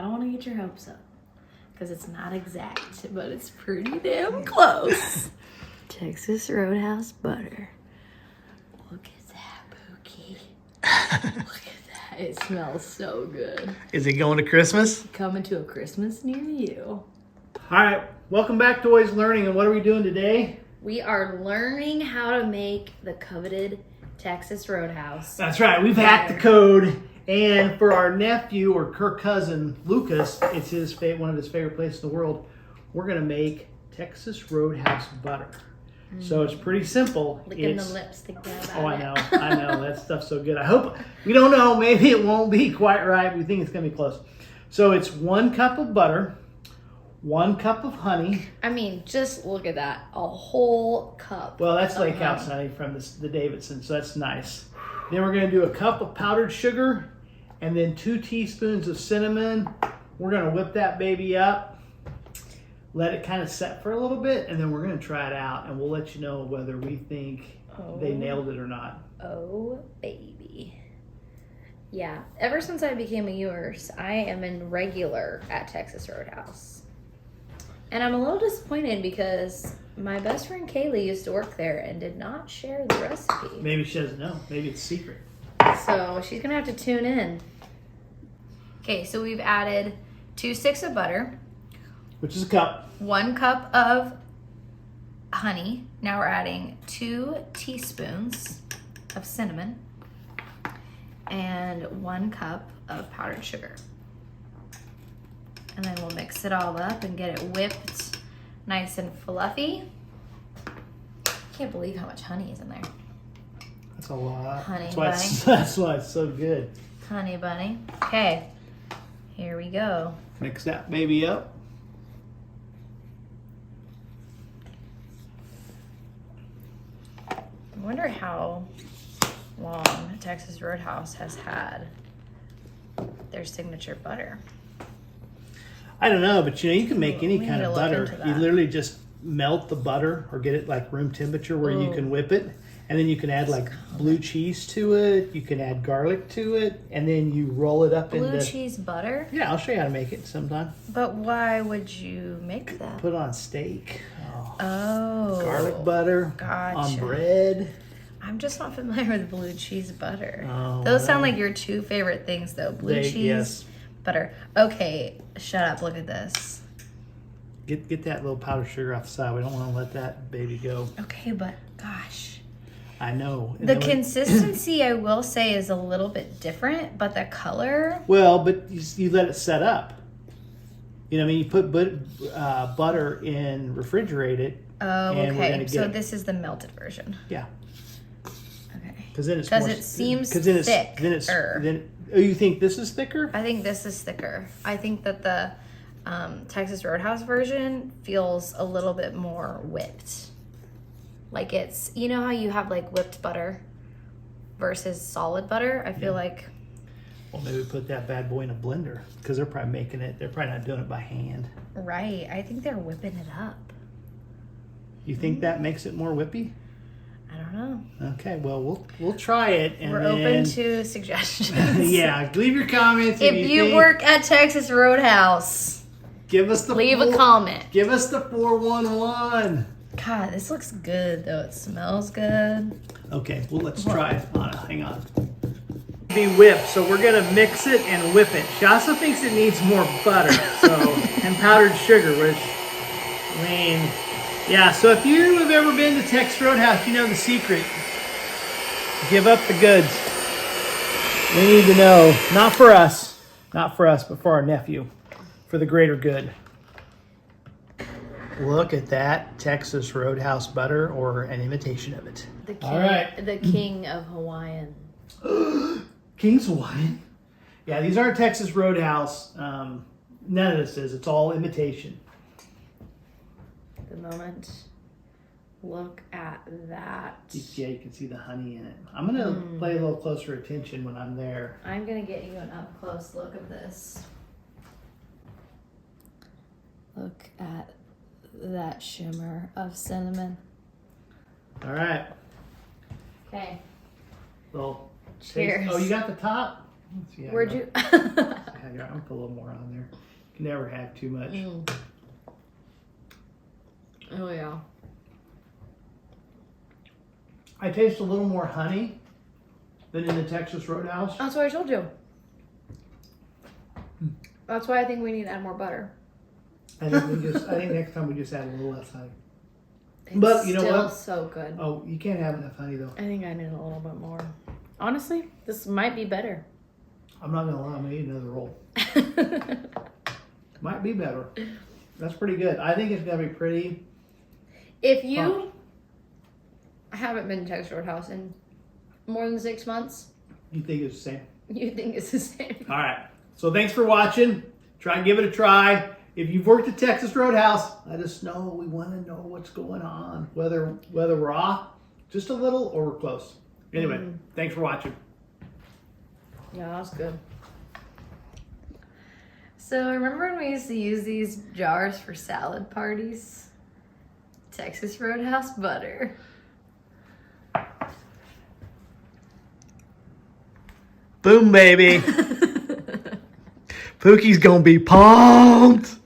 I don't want to get your hopes up because it's not exact, but it's pretty damn close. Texas Roadhouse Butter. Look at that, Pookie. Look at that. It smells so good. Is it going to Christmas? Coming to a Christmas near you. All right, welcome back to Always Learning. And what are we doing today? We are learning how to make the coveted Texas Roadhouse. That's right, we've hacked the code. And for our nephew or her cousin, Lucas, it's one of his favorite places in the world. We're gonna make Texas Roadhouse Butter. So it's pretty simple. Licking the lips thinking about Oh, it. I know. That stuff's so good. I hope, we don't know, maybe it won't be quite right. We think it's gonna be close. So it's 1 cup of butter, 1 cup of honey. I mean, just look at that. A whole cup. Well, that's Lake House honey from the Davidson, so that's nice. Then we're gonna do a cup of powdered sugar and then 2 teaspoons of cinnamon. We're gonna whip that baby up, let it kind of set for a little bit, and then we're gonna try it out and we'll let you know whether we think they nailed it or not. Oh, baby. Yeah, ever since I became a yours, I am in regular at Texas Roadhouse. And I'm a little disappointed because my best friend Kaylee used to work there and did not share the recipe. Maybe she doesn't know. Maybe it's secret. So she's gonna have to tune in. Okay, so we've added 2 sticks of butter, which is a cup. 1 cup of honey. Now we're adding 2 teaspoons of cinnamon and 1 cup of powdered sugar. And then we'll mix it all up and get it whipped nice and fluffy. Can't believe how much honey is in there. That's a lot. Honey That's why it's so good. Honey bunny. Okay, here we go. Mix that baby up. I wonder how long Texas Roadhouse has had their signature butter. I don't know, but you can make any We kind need of to look butter. into You that. literally just melt the butter or get it like room temperature where you can whip it. And then you can add like blue cheese to it. You can add garlic to it. And then you roll it up Blue into... cheese butter? Yeah, I'll show you how to make it sometime. But why would you make that? Put it on steak. Oh. Garlic butter. Gotcha. On bread. I'm just not familiar with blue cheese butter. Oh, Those sound like your 2 favorite things though. Blue cheese, yes. butter. Okay, shut up. Look at this. Get that little powdered sugar off the side. We don't want to let that baby go. Okay, but gosh. I know. And The then consistency, I will say, is a little bit different, but the color... Well, but you let it set up. You know what I mean? You put butter in refrigerated. Oh, and we're okay. gonna So get this is the melted version. Yeah. Okay. Because then it's Because more... it seems thicker. Oh, you think this is thicker? I think this is thicker. I think that the Texas Roadhouse version feels a little bit more whipped. Like it's, you know how you have like whipped butter versus solid butter? I feel like... Well, maybe put that bad boy in a blender because they're probably making it. They're probably not doing it by hand. Right. I think they're whipping it up. You think that makes it more whippy? I don't know. Okay, well, we'll try it. And We're then, open to suggestions. yeah, leave your comments. If you think, work at Texas Roadhouse, give us the leave a comment. Give us the 411. God, this looks good though. It smells good. Okay, well, let's try it. Hang on. Be whipped, so we're gonna mix it and whip it. She also thinks it needs more butter, so and powdered sugar, which I mean, yeah. So if you have ever been to Texas Roadhouse, you know the secret. Give up the goods. We need to know, not for us, but for our nephew, for the greater good. Look at that Texas Roadhouse butter, or an imitation of it. The king, All right. the king of Hawaiian. King's Hawaiian? Yeah, these aren't Texas Roadhouse. None of this is. It's all imitation. The moment. Look at that. Yeah, you can see the honey in it. I'm going to play a little closer attention when I'm there. I'm going to get you an up close look of this. Look at that shimmer of cinnamon. All right. Okay. Well, Cheers. Oh, you got the top? See, Where'd you? I'm gonna put a little more on there. You can never have too much. Oh yeah. I taste a little more honey than in the Texas Roadhouse. That's what I told you. That's why I think we need to add more butter. I think next time we just add a little less honey. It's But you know still what? So good. Oh, you can't have enough honey though. I think I need a little bit more. Honestly, this might be better. I'm not gonna lie, I'm gonna eat another roll. Might be better. That's pretty good. I think it's gonna be pretty. If you haven't been to Texas Roadhouse in more than 6 months, You think it's the same? you think it's the same. All right. So thanks for watching. Try and give it a try. If you've worked at Texas Roadhouse, let us know. We want to know what's going on. Whether we're off just a little or we're close. Anyway, thanks for watching. Yeah, that was good. So remember when we used to use these jars for salad parties? Texas Roadhouse butter. Boom, baby. Pookie's gonna be pumped.